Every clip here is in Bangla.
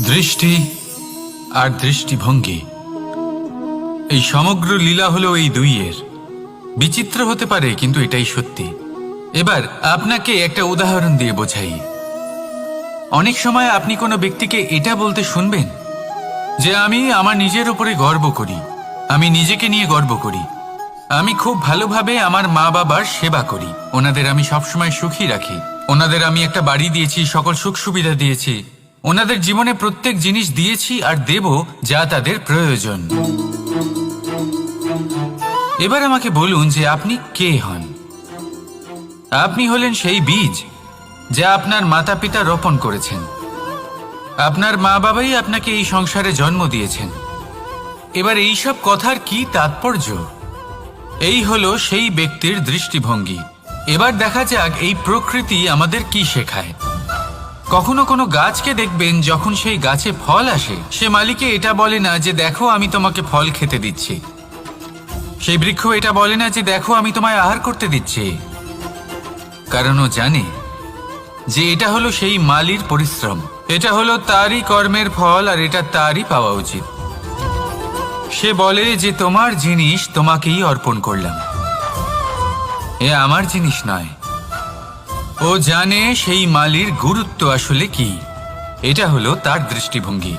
দৃষ্টি আর দৃষ্টিভঙ্গি, এই সমগ্র লীলা হলো এই দুইয়ের। বিচিত্র হতে পারে, কিন্তু এটাই সত্যি। এবার আপনাকে একটা উদাহরণ দিয়ে বোঝাই। অনেক সময় আপনি কোনো ব্যক্তিকে এটা বলতে শুনবেন যে আমি আমার নিজের উপরে গর্ব করি, আমি নিজেকে নিয়ে গর্ব করি, আমি খুব ভালোভাবে আমার মা বাবার সেবা করি, ওনাদের আমি সবসময় সুখী রাখি, ওনাদের আমি একটা বাড়ি দিয়েছি, সকল সুখ সুবিধা দিয়েছি, ওনাদের জীবনে প্রত্যেক জিনিস দিয়েছি আর দেব যা তাদের প্রয়োজন। এবার আমাকে বলুন যে আপনি কে হন? আপনি হলেন সেই বীজ যা আপনার মাতা পিতা রোপণ করেছেন। আপনার মা বাবাই আপনাকে এই সংসারে জন্ম দিয়েছেন। এবার এইসব কথার কি তাৎপর্য? এই হলো সেই ব্যক্তির দৃষ্টিভঙ্গি। এবার দেখা যাক এই প্রকৃতি আমাদের কি শেখায়। কখনো কোনো গাছকে দেখবেন, যখন সেই গাছে ফল আসে, সে মালিকে এটা বলে না যে দেখো আমি তোমাকে ফল খেতে দিচ্ছি। সেই বৃক্ষ এটা বলে না যে দেখো আমি তোমায় আহার করতে দিচ্ছি, কারণ ও জানে যে এটা হলো সেই মালির পরিশ্রম, এটা হলো তারই কর্মের ফল, আর এটা তারই পাওয়া উচিত। সে বলে যে তোমার জিনিস তোমাকেই অর্পণ করলাম, এ আমার জিনিস নয়। ও জানে সেই মালির গুরুত্ব আসলে কি। এটা হলো তার দৃষ্টিভঙ্গি।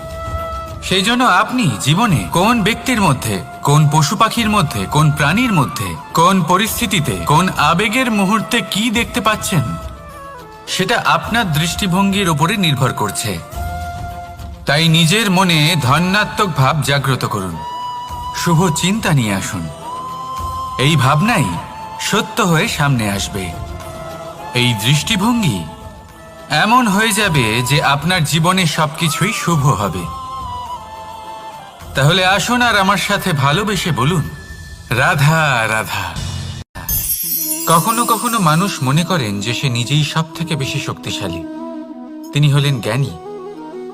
সেই জন্য আপনি জীবনে কোন ব্যক্তির মধ্যে, কোন পশু পাখির মধ্যে, কোন প্রাণীর মধ্যে, কোন পরিস্থিতিতে, কোন আবেগের মুহূর্তে কি দেখতে পাচ্ছেন, সেটা আপনার দৃষ্টিভঙ্গির উপরে নির্ভর করছে। তাই নিজের মনে ধনাত্মক ভাব জাগ্রত করুন, শুভ চিন্তা নিয়ে আসুন। এই ভাবনাই সত্য হয়ে সামনে আসবে। এই দৃষ্টিভঙ্গি এমন হয়ে যাবে যে আপনার জীবনে সবকিছুই শুভ হবে। তাহলে আসুন আর আমার সাথে ভালোবেসে বলুন, রাধা রাধা। কখনো কখনো মানুষ মনে করেন যে সে নিজেই সব থেকে বেশি শক্তিশালী, তিনি হলেন জ্ঞানী।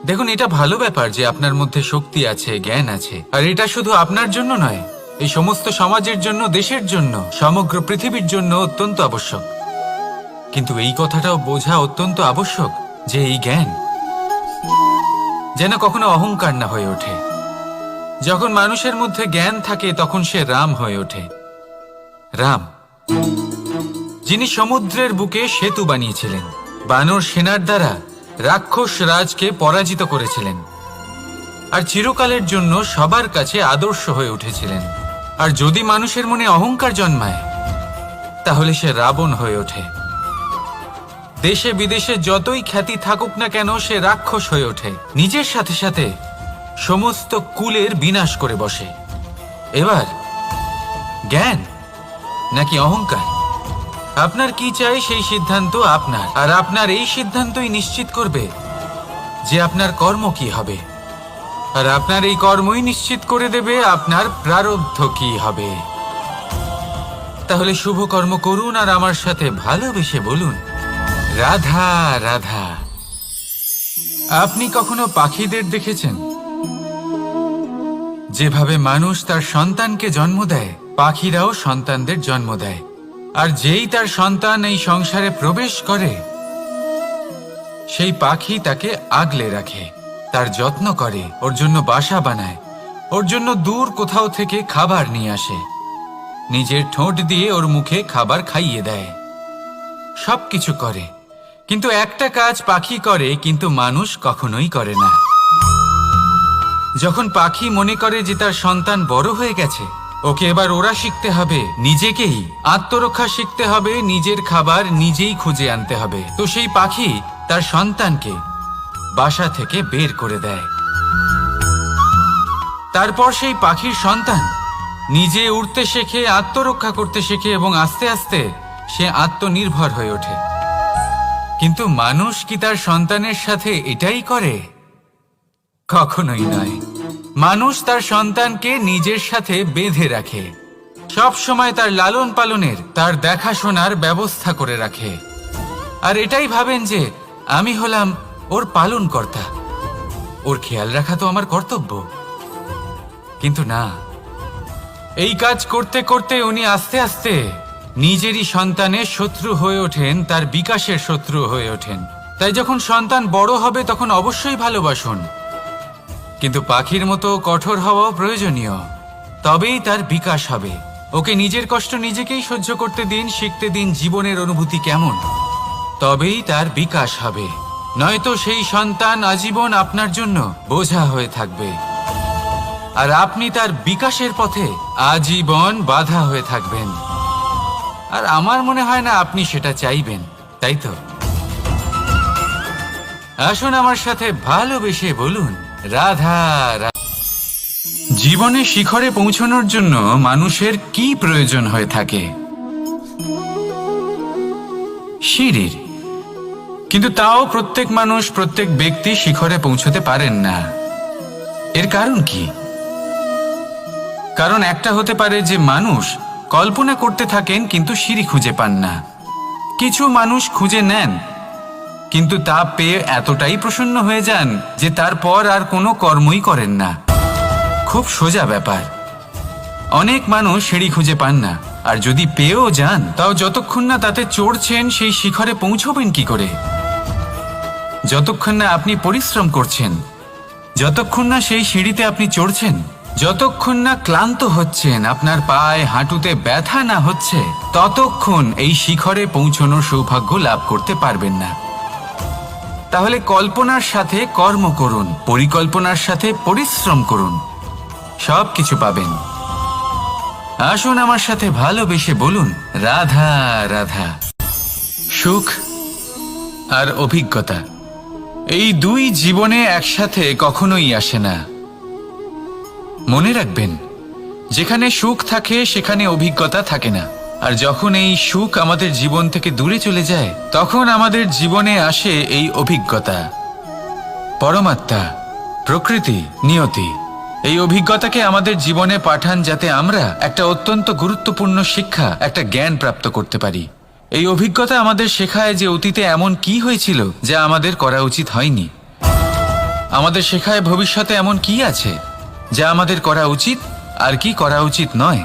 দেখুন, এটা ভালো ব্যাপার যে আপনার মধ্যে শক্তি আছে, জ্ঞান আছে, আর এটা শুধু আপনার জন্য নয়, এই সমস্ত সমাজের জন্য, দেশের জন্য, সমগ্র পৃথিবীর জন্য অত্যন্ত আবশ্যক। কিন্তু এই কথাটাও বোঝা অত্যন্ত আবশ্যক যে এই জ্ঞান যেন কখনো অহংকার না হয়ে ওঠে। যখন মানুষের মধ্যে জ্ঞান থাকে তখন সে রাম হয়ে ওঠে। রাম, যিনি সমুদ্রের বুকে সেতু বানিয়েছিলেন, বানর সেনার দ্বারা রাক্ষস রাজকে পরাজিত করেছিলেন, আর চিরকালের জন্য সবার কাছে আদর্শ হয়ে উঠেছিলেন। আর যদি মানুষের মনে অহংকার জন্মায়, তাহলে সে রাবণ হয়ে ওঠে। দেশে বিদেশে যতই খ্যাতি থাকুক না কেন, সে রাক্ষস হয়ে ওঠে, নিজের সাথে সাথে সমস্ত কুলের বিনাশ করে বসে। এবার জ্ঞান নাকি অহংকার, আপনার কি চাই সেই সিদ্ধান্ত আপনার, আর আপনার এই সিদ্ধান্তই নিশ্চিত করবে যে আপনার কর্ম কি হবে, আর আপনার এই কর্মই নিশ্চিত করে দেবে আপনার প্রারব্ধ কি হবে। তাহলে শুভ কর্ম করুন আর আমার সাথে ভালোবেসে বলুন, রাধা রাধা। আপনি কখনো পাখিদের দেখেছেন? যেভাবে মানুষ তার সন্তানকে জন্ম দেয়, পাখিরাও সন্তানদের জন্ম দেয়। আর যেই তার সন্তান এই সংসারে প্রবেশ করে, সেই পাখি তাকে আগলে রাখে, তার যত্ন করে, ওর জন্য বাসা বানায়, ওর জন্য দূর কোথাও থেকে খাবার নিয়ে আসে, নিজের ঠোঁট দিয়ে ওর মুখে খাবার খাইয়ে দেয়, সবকিছু করে। কিন্তু একটা কাজ পাখি করে, কিন্তু মানুষ কখনোই করে না। যখন পাখি মনে করে যে তার সন্তান বড় হয়ে গেছে, ওকে এবার ওরা শিখতে হবে, নিজেকেই আত্মরক্ষা শিখতে হবে, নিজের খাবার নিজেই খুঁজে আনতে হবে, তো সেই পাখি তার সন্তানকে বাসা থেকে বের করে দেয়। তারপর সেই পাখির সন্তান নিজে উড়তে শেখে, আত্মরক্ষা করতে শেখে, এবং আস্তে আস্তে সে আত্মনির্ভর হয়ে ওঠে। কিন্তু মানুষ কি তার সন্তানের সাথে এটাই করে? কখনোই নয়। মানুষ তার সন্তানকে নিজের সাথে বেঁধে রাখে, সব সময় তার লালন পালনের, তার দেখাশোনার ব্যবস্থা করে রাখে, আর এটাই ভাবেন যে আমি হলাম ওর পালনকর্তা, ওর খেয়াল রাখা তো আমার কর্তব্য। কিন্তু না, এই কাজ করতে করতে উনি আস্তে আস্তে নিজেরই সন্তানের শত্রু হয়ে ওঠেন, তার বিকাশের শত্রু হয়ে ওঠেন। তাই যখন সন্তান বড় হবে তখন অবশ্যই ভালোবাসুন, কিন্তু পাখির মতো কঠোর হওয়াও প্রয়োজনীয়, তবেই তার বিকাশ হবে। ওকে নিজের কষ্ট নিজেকেই সহ্য করতে দিন, শিখতে দিন জীবনের অনুভূতি কেমন, তবেই তার বিকাশ হবে। নয়তো সেই সন্তান আজীবন আপনার জন্য বোঝা হয়ে থাকবে, আর আপনি তার বিকাশের পথে আজীবন বাধা হয়ে থাকবেন। আর আমার মনে হয় না আপনি সেটা চাইবেন, তাই তো? আসুন আমার সাথে ভালোবেসে বলুন, রাধা রাধা। জীবনে শিখরে পৌঁছানোর জন্য মানুষের কি প্রয়োজন হয়ে থাকে? সিঁড়ির। কিন্তু তাও প্রত্যেক মানুষ, প্রত্যেক ব্যক্তি শিখরে পৌঁছতে পারেন না। এর কারণ কি? কারণ একটা হতে পারে যে মানুষ কল্পনা করতে থাকেন কিন্তু সিঁড়ি খুঁজে পান না। কিছু মানুষ খুঁজে নেন কিন্তু তা পেয়ে এতটাই প্রসন্ন হয়ে যান যে তারপর আর কোনো কর্মই করেন না। খুব সোজা ব্যাপার। অনেক মানুষ সিঁড়ি খুঁজে পান না, আর যদি পেয়েও যান তাও যতক্ষণ না তাতে চড়ছেন সেই শিখরে পৌঁছবেন কি করে? যতক্ষণ না আপনি পরিশ্রম করছেন, যতক্ষণ না সেই সিঁড়িতে আপনি চড়ছেন, যতক্ষণ না ক্লান্ত হচ্ছেন, আপনার পায়ে হাঁটুতে ব্যথা না হচ্ছে, ততক্ষণ এই শিখরে পৌঁছানোর সৌভাগ্য লাভ করতে পারবেন না। তাহলে কল্পনার সাথে কর্ম করুন, পরিকল্পনার সাথে পরিশ্রম করুন, সব কিছু পাবেন। আসুন আমার সাথে ভালোবেসে বলুন, রাধা রাধা। সুখ আর অভিজ্ঞতা, এই দুই জীবনে একসাথে কখনোই আসে না। মনে রাখবেন, যেখানে সুখ থাকে সেখানে অভিজ্ঞতা থাকে না। আর যখন এই সুখ আমাদের জীবন থেকে দূরে চলে যায়, তখন আমাদের জীবনে আসে এই অভিজ্ঞতা। পরমাত্মা, প্রকৃতি, নিয়তি এই অভিজ্ঞতাকে আমাদের জীবনে পাঠান যাতে আমরা একটা অত্যন্ত গুরুত্বপূর্ণ শিক্ষা, একটা জ্ঞান প্রাপ্ত করতে পারি। এই অভিজ্ঞতা আমাদের শেখায় যে অতীতে এমন কি হয়েছিল যা আমাদের করা উচিত হয়নি। আমাদের শেখায় ভবিষ্যতে এমন কি আছে যা আমাদের করা উচিত আর কি করা উচিত নয়।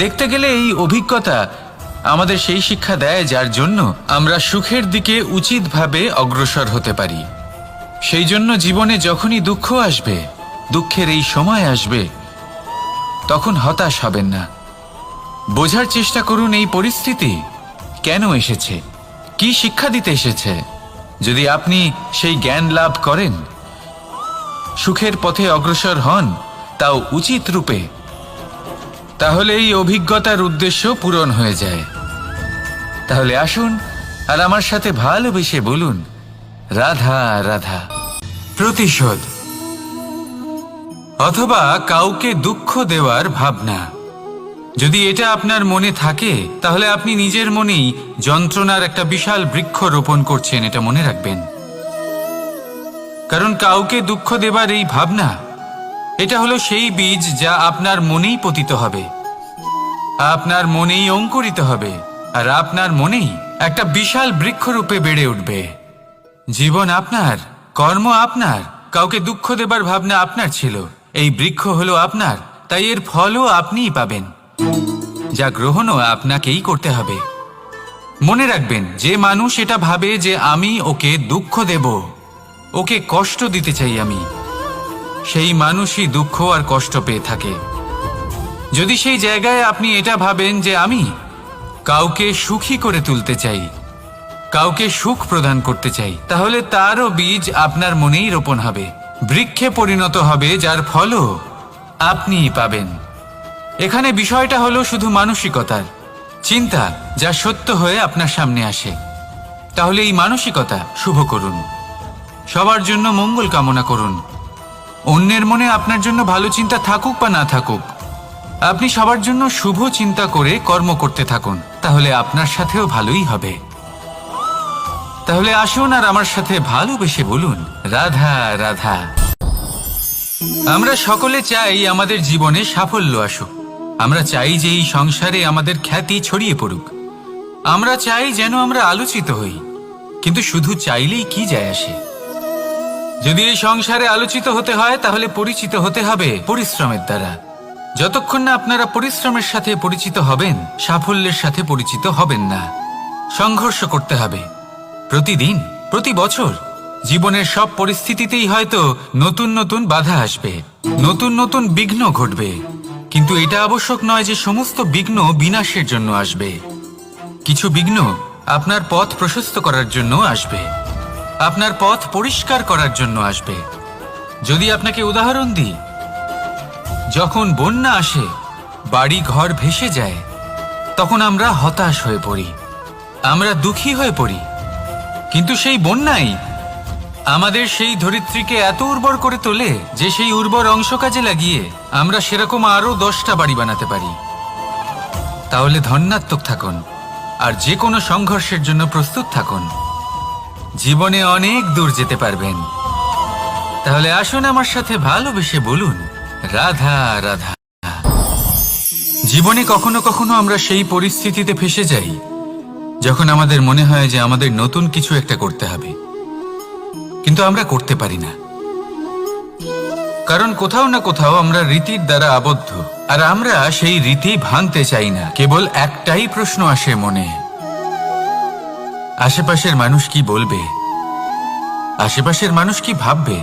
দেখতে গেলে এই অভিজ্ঞতা আমাদের সেই শিক্ষা দেয় যার জন্য আমরা সুখের দিকে উচিতভাবে অগ্রসর হতে পারি। সেই জন্য জীবনে যখনই দুঃখ আসবে, দুঃখের এই সময় আসবে, তখন হতাশ হবেন না। বোঝার চেষ্টা করুন এই পরিস্থিতি কেন এসেছে, কি শিক্ষা দিতে এসেছে। যদি আপনি সেই জ্ঞান লাভ করেন, সুখের পথে অগ্রসর হন, তাও উচিত রূপে, তাহলে এই অভিজ্ঞতার উদ্দেশ্য পূরণ হয়ে যায়। তাহলে আসুন আর আমার সাথে ভালোবেসে বলুন, রাধা রাধা। প্রতিশোধ অথবা কাউকে দুঃখ দেওয়ার ভাবনা, যদি এটা আপনার মনে থাকে তাহলে আপনি নিজের মনেই যন্ত্রণার একটা বিশাল বৃক্ষ রোপণ করছেন, এটা মনে রাখবেন। কারণ কাউকে দুঃখ দেবার এই ভাবনা, এটা হলো সেই বীজ যা আপনার মনেই পতিত হবে, আপনার মনেই অঙ্কুরিত হবে, আর আপনার মনেই একটা বিশাল বৃক্ষরূপে বেড়ে উঠবে। জীবন আপনার, কর্ম আপনার, কাউকে দুঃখ দেবার ভাবনা আপনার ছিল, এই বৃক্ষ হলো আপনার, তাই এর ফলও আপনিই পাবেন, যা গ্রহণও আপনাকেই করতে হবে। মনে রাখবেন, যে মানুষ এটা ভাবে যে আমি ওকে দুঃখ দেব, ওকে কষ্ট দিতে চাই আমি, সেই মানুষই দুঃখ আর কষ্ট পেয়ে থাকে। যদি সেই জায়গায় আপনি এটা ভাবেন যে আমি কাউকে সুখী করে তুলতে চাই, কাউকে সুখ প্রদান করতে চাই, তাহলে তারও বীজ আপনার মনেই রোপণ হবে, বৃক্ষে পরিণত হবে, যার ফলও আপনিই পাবেন। এখানে বিষয়টা হলো শুধু মানসিকতার চিন্তা, যা সত্য হয়ে আপনার সামনে আসে। তাহলে এই মানসিকতা শুভ করুন, সবার জন্য মঙ্গল কামনা করুন। অন্যের মনে আপনার জন্য ভালো চিন্তা থাকুক বা না থাকুক, আপনি সবার জন্য শুভ চিন্তা করে কর্ম করতে থাকুন, তাহলে আপনার সাথেও ভালোই হবে। তাহলে আসুন আর আমার সাথে ভালোবেসে বলুন, রাধা রাধা। আমরা সকলে চাই আমাদের জীবনে সাফল্য আসুক, আমরা চাই যে এই সংসারে আমাদের খ্যাতি ছড়িয়ে পড়ুক, আমরা চাই যেন আমরা আলোচিত হই। কিন্তু শুধু চাইলেই কি যায় আসে? যদি এই সংসারে আলোচিত হতে হয় তাহলে পরিচিত হতে হবে পরিশ্রমের দ্বারা। যতক্ষণ না আপনারা পরিশ্রমের সাথে পরিচিত হবেন, সাফল্যের সাথে পরিচিত হবেন না। সংঘর্ষ করতে হবে প্রতিদিন, প্রতি বছর, জীবনের সব পরিস্থিতিতেই হয়তো নতুন নতুন বাধা আসবে, নতুন নতুন বিঘ্ন ঘটবে, কিন্তু এটা আবশ্যক নয় যে সমস্ত বিঘ্ন বিনাশের জন্য আসবে। কিছু বিঘ্ন আপনার পথ প্রশস্ত করার জন্য আসবে, আপনার পথ পরিষ্কার করার জন্য আসবে। যদি আপনাকে উদাহরণ দিই, যখন বন্যা আসে, বাড়ি ঘর ভেসে যায়, তখন আমরা হতাশ হয়ে পড়ি, আমরা দুঃখী হয়ে পড়ি। কিন্তু সেই বন্যাই আমাদের সেই ধরিত্রীকে এত উর্বর করে তোলে যে সেই উর্বর অংশ কাজে লাগিয়ে আমরা সেরকম আরো 10টা বাড়ি বানাতে পারি। তাহলে ধন্যাত্মক থাকুন আর যে কোনো সংঘর্ষের জন্য প্রস্তুত থাকুন, জীবনে অনেক দূর যেতে পারবেন। তাহলে আসুন আমার সাথে ভালোবেসে বলুন, রাধা রাধা। জীবনে কখনো কখনো আমরা সেই পরিস্থিতিতে ফেসে যাই যখন আমাদের মনে হয় যে আমাদের নতুন কিছু একটা করতে হবে, কিন্তু আমরা করতে পারি না, কারণ কোথাও না কোথাও আমরা রীতির দ্বারা আবদ্ধ, আর আমরা সেই রীতি ভাঙতে চাই না। কেবল একটাই প্রশ্ন আসে মনে, আশেপাশের মানুষ কি বলবে, আশেপাশের মানুষ কি ভাববে।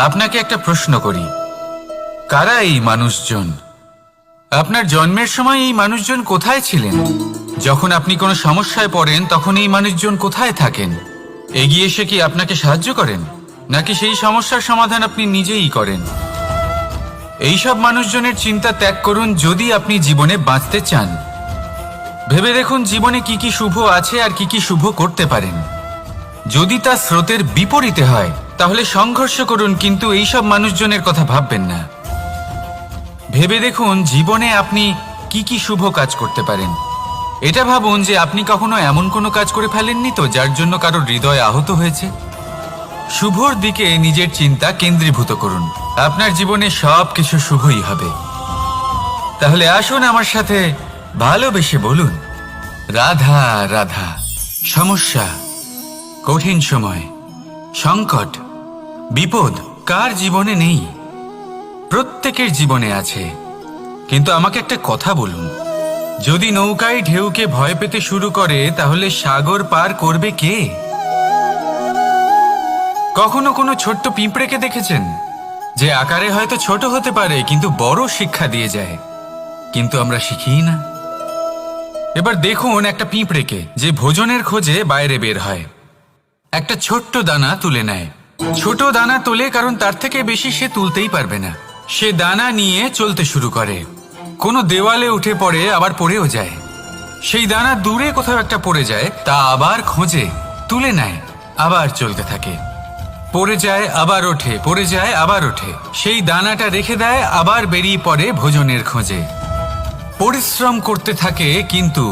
আপনাকে একটা প্রশ্ন করি, কারা এই মানুষজন? আপনার জন্মের সময় এই মানুষজন কোথায় ছিলেন? যখন আপনি কোনো সমস্যায় পড়েন তখন এই মানুষজন কোথায় থাকেন? এগিয়ে এসে কি আপনাকে সাহায্য করেন, নাকি সেই সমস্যার সমাধান আপনি নিজেই করেন? এইসব মানুষজনের চিন্তা ত্যাগ করুন যদি আপনি জীবনে বাঁচতে চান। ভেবে দেখুন জীবনে কি কি শুভ আছে আর কি কি শুভ করতে পারেন। যদি তা স্রোতের বিপরীতে হয় তাহলে সংঘর্ষ করুন, কিন্তু এইসব মানুষজনের কথা ভাববেন না। ভেবে দেখুন জীবনে আপনি কি কি শুভ কাজ করতে পারেন। এটা ভাবুন যে আপনি কখনো এমন কোনো কাজ করে ফেলেননি তো যার জন্য কারোর হৃদয় আহত হয়েছে। শুভর দিকে নিজের চিন্তা কেন্দ্রীভূত করুন, আপনার জীবনে সব কিছু শুভই হবে। তাহলে আসুন আমার সাথে ভালোবেসে বলুন, রাধা রাধা। সমস্যা, কঠিন সময়, সংকট, বিপদ কার জীবনে নেই? প্রত্যেকের জীবনে আছে। কিন্তু আমাকে একটা কথা বলুন, যদি নৌকায় ঢেউকে ভয় পেতে শুরু করে তাহলে সাগর পার করবে কে? কখনো কোনো ছোট্ট পিঁপড়েকে দেখেছেন যে আকারে হয়তো ছোট হতে পারে কিন্তু বড় শিক্ষা দিয়ে যায়? কিন্তু আমরা শিখিই না। এবার দেখুন একটা পিঁপড়েকে যে ভোজনের খোঁজে বাইরে বের হয়, একটা ছোট্ট দানা তুলে নেয়। ছোট দানা তোলে কারণ তার থেকে বেশি সে তুলতেই পারবে না। সে দানা নিয়ে চলতে শুরু করে, কোনো দেওয়ালে উঠে পড়ে, আবার পড়েও যায়। সেই দানা দূরে কোথাও একটা পড়ে যায়, তা আবার খোঁজে, তুলে নেয়, আবার চলতে থাকে। পড়ে যায় আবার ওঠে, পড়ে যায় আবার ওঠে। সেই দানাটা রেখে দেয়, আবার বেরিয়ে পড়ে ভোজনের খোঁজে। পরিশ্রম করতে থাকে কিন্তু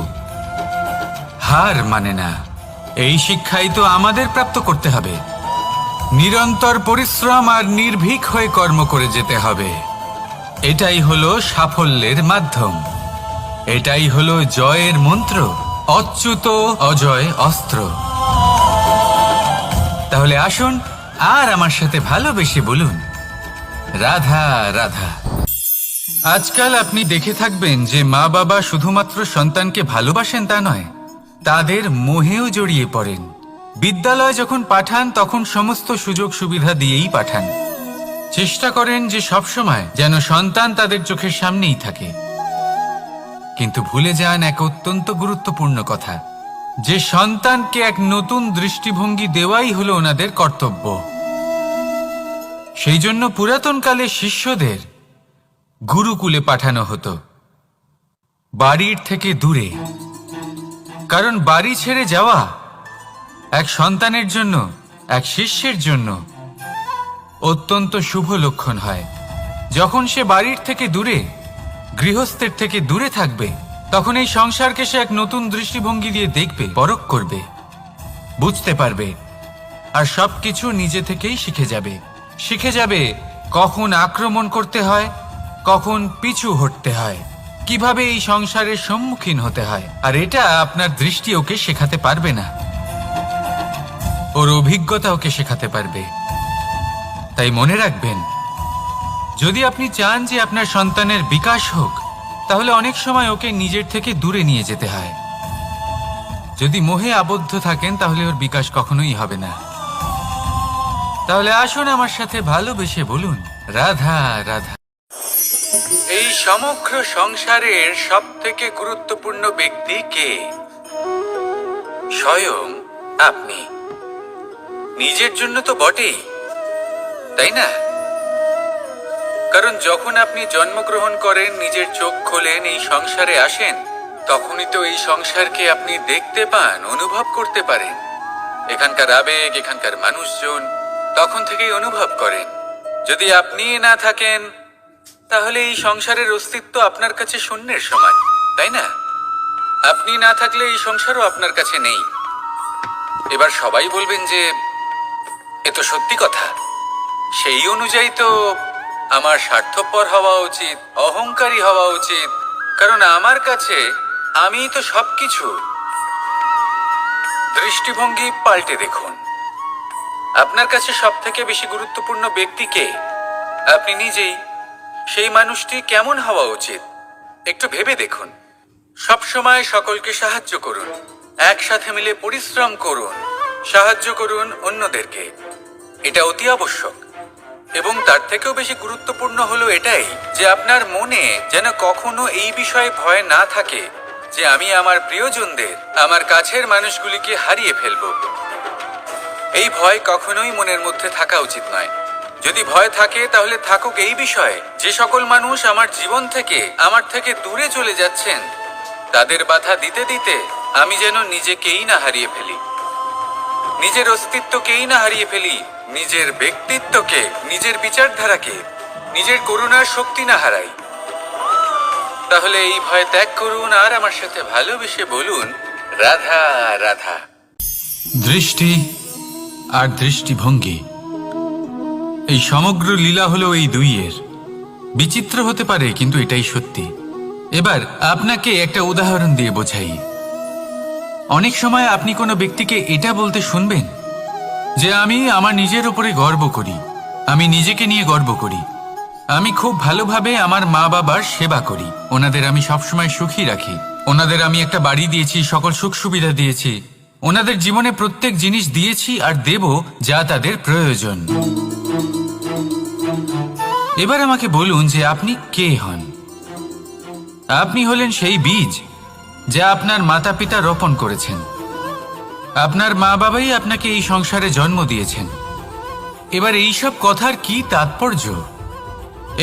হার মানে না। এই শিক্ষাই তো আমাদের প্রাপ্ত করতে হবে। নিরন্তর পরিশ্রম আর নির্ভীক হয়ে কর্ম করে যেতে হবে। এটাই হলো সাফল্যের মাধ্যম, এটাই হলো জয়ের মন্ত্র, অচ্যুত অজয় অস্ত্র। তাহলে আসুন আর আমার সাথে ভালোবেসে বলুন, রাধা রাধা। আজকাল আপনি দেখে থাকবেন যে মা বাবা শুধুমাত্র সন্তানকে ভালোবাসেন তা নয়, তাদের মোহেও জড়িয়ে পড়েন। বিদ্যালয় যখন পাঠান তখন সমস্ত সুযোগ সুবিধা দিয়েই পাঠান। চেষ্টা করেন যে সবসময় যেন সন্তান তাদের চোখের সামনেই থাকে। কিন্তু ভুলে যান এক অত্যন্ত গুরুত্বপূর্ণ কথা, যে সন্তানকে এক নতুন দৃষ্টিভঙ্গি দেওয়াই হলো ওনাদের কর্তব্য। সেই জন্য পুরাতনকালে শিষ্যদের গুরুকুলে পাঠানো হতো, বাড়ির থেকে দূরে। কারণ বাড়ি ছেড়ে যাওয়া এক সন্তানের জন্য, এক শিষ্যের জন্য অত্যন্ত শুভ লক্ষণ হয়। যখন সে বাড়ির থেকে দূরে, গৃহস্থের থেকে দূরে থাকবে, তখন এই সংসারকে সে এক নতুন দৃষ্টিভঙ্গি দিয়ে দেখবে, পরখ করবে, বুঝতে পারবে, আর সবকিছু নিজে থেকেই শিখে যাবে। শিখে যাবে কখন আক্রমণ করতে হয়, কখন পিছু হটতে হয়, কিভাবে এই সংসারের সম্মুখীন হতে হয়। আর এটা আপনার দৃষ্টি ওকে শেখাতে পারবে না, ওর অভিজ্ঞতা ওকে শেখাতে পারবে। তাই মনে রাখবেন, যদি আপনি চান যে আপনার সন্তানের বিকাশ হোক, তাহলে অনেক সময় ওকে নিজের থেকে দূরে নিয়ে যেতে হয়। যদি মোহে আবদ্ধ থাকেন তাহলে ওর বিকাশ কখনোই হবে না। তাহলে আসুন আমার সাথে ভালোবেসে বলুন, রাধা রাধা। এই সমগ্র সংসারের সব থেকে গুরুত্বপূর্ণ ব্যক্তি কে? স্বয়ং আপনি। নিজের জন্য তো বটেই, তাই না? কারণ যখন আপনি জন্মগ্রহণ করেন, নিজের চোখ খোলেন, এই সংসারে আসেন, তখনই তো এই সংসারকে আপনি দেখতে পান, অনুভব করতে পারেন। এখানকার আবেগ, এখানকার মানুষজন তখন থেকেই অনুভব করেন। যদি আপনি না থাকেন, তাহলে এই সংসারের অস্তিত্ব আপনার কাছে শূন্যের সমান, তাই না? আপনি না থাকলে এই সংসারও আপনার কাছে নেই। এবার সবাই বলবেন যে এ তো সত্যি কথা। সেই অনুযায়ী তো আমার স্বার্থপর হওয়া উচিত, অহংকারী হওয়া উচিত, কারণ আমার কাছে আমিই তো সবকিছু। দৃষ্টিভঙ্গি পাল্টে দেখুন। আপনার কাছে সব থেকে বেশি গুরুত্বপূর্ণ ব্যক্তি কে? আপনি নিজেই। সেই মানুষটি কেমন হওয়া উচিত একটু ভেবে দেখুন। সবসময় সকলকে সাহায্য করুন, একসাথে মিলে পরিশ্রম করুন, সাহায্য করুন অন্যদেরকে। এটা অতি আবশ্যক। এবং তার থেকেও বেশি গুরুত্বপূর্ণ হলো এটাই যে আপনার মনে যেন কখনো এই বিষয়ে ভয় না থাকে যে আমি আমার প্রিয়জনদের, আমার কাছের মানুষগুলিকে হারিয়ে ফেলব। এই ভয় কখনোই মনের মধ্যে থাকা উচিত নয়। যদি ভয় থাকে তাহলে থাকুক এই বিষয়ে যে সকল মানুষ আমার জীবন থেকে, আমার থেকে দূরে চলে যাচ্ছেন, তাদের বাধা দিতে দিতে আমি যেন নিজেকেই না হারিয়ে ফেলি, নিজের অস্তিত্বকেই না হারিয়ে ফেলি, নিজের ব্যক্তিত্বকে, নিজের বিচারধারাকে, নিজের করুণার শক্তি না হারাই। তাহলে এই ভয় ত্যাগ করুন আর আমার সাথে ভালোবেসে বলুন, রাধা রাধা। দৃষ্টি আর দৃষ্টিভঙ্গি, এই সমগ্র লীলা হলো এই দুইয়ের। বিচিত্র হতে পারে, কিন্তু এটাই সত্যি। এবার আপনাকে একটা উদাহরণ দিয়ে বোঝাই। অনেক সময় আপনি কোনো ব্যক্তিকে এটা বলতে শুনবেন যে আমি আমার নিজের উপরে গর্ব করি, আমি নিজেকে নিয়ে গর্ব করি, আমি খুব ভালোভাবে আমার মা বাবার সেবা করি, ওনাদের আমি সবসময় সুখী রাখি, ওনাদের আমি একটা বাড়ি দিয়েছি, সকল সুখ সুবিধা দিয়েছি, ওনাদের জীবনে প্রত্যেক জিনিস দিয়েছি আর দেব যা তাদের প্রয়োজন। এবার আমাকে বলুন যে আপনি কে হন? আপনি হলেন সেই বীজ যা আপনার মাতা পিতা রোপণ করেছেন। আপনার মা বাবাই আপনাকে এই সংসারে জন্ম দিয়েছেন। এবার এইসব কথার কি তাৎপর্য?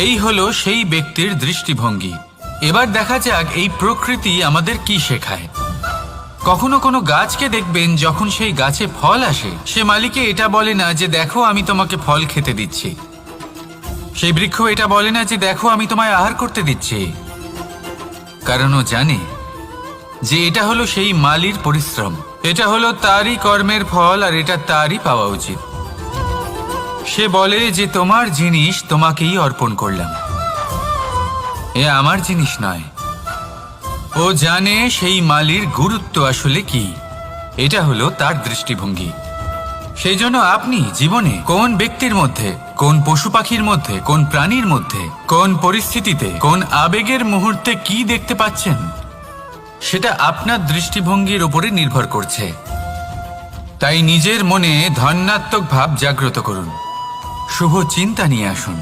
এই হলো সেই ব্যক্তির দৃষ্টিভঙ্গি। এবার দেখা যাক এই প্রকৃতি আমাদের কি শেখায়। কখনো কোনো গাছকে দেখবেন, যখন সেই গাছে ফল আসে, সে মালিকে এটা বলে না যে দেখো আমি তোমাকে ফল খেতে দিচ্ছি। সেই বৃক্ষ এটা বলে না যে দেখো আমি তোমায় আহার করতে দিচ্ছি, কারণ ও জানে যে এটা হলো সেই মালির পরিশ্রম, এটা হলো তারই কর্মের ফল আর এটা তারই পাওয়া উচিত। সে বলে যে তোমার জিনিস তোমাকেই অর্পণ করলাম, এ আমার জিনিস নয়। ও জানে সেই মালির গুরুত্ব আসলে কি। এটা হলো তার দৃষ্টিভঙ্গি। সেই জন্য আপনি জীবনে কোন ব্যক্তির মধ্যে, কোন পশু পাখির মধ্যে, কোন প্রাণীর মধ্যে, কোন পরিস্থিতিতে, কোন আবেগের মুহূর্তে কি দেখতে পাচ্ছেন, সেটা আপনার দৃষ্টিভঙ্গির উপরে নির্ভর করছে। তাই নিজের মনে ধন্যাত্মক ভাব জাগ্রত করুন, শুভ চিন্তা নিয়ে আসুন।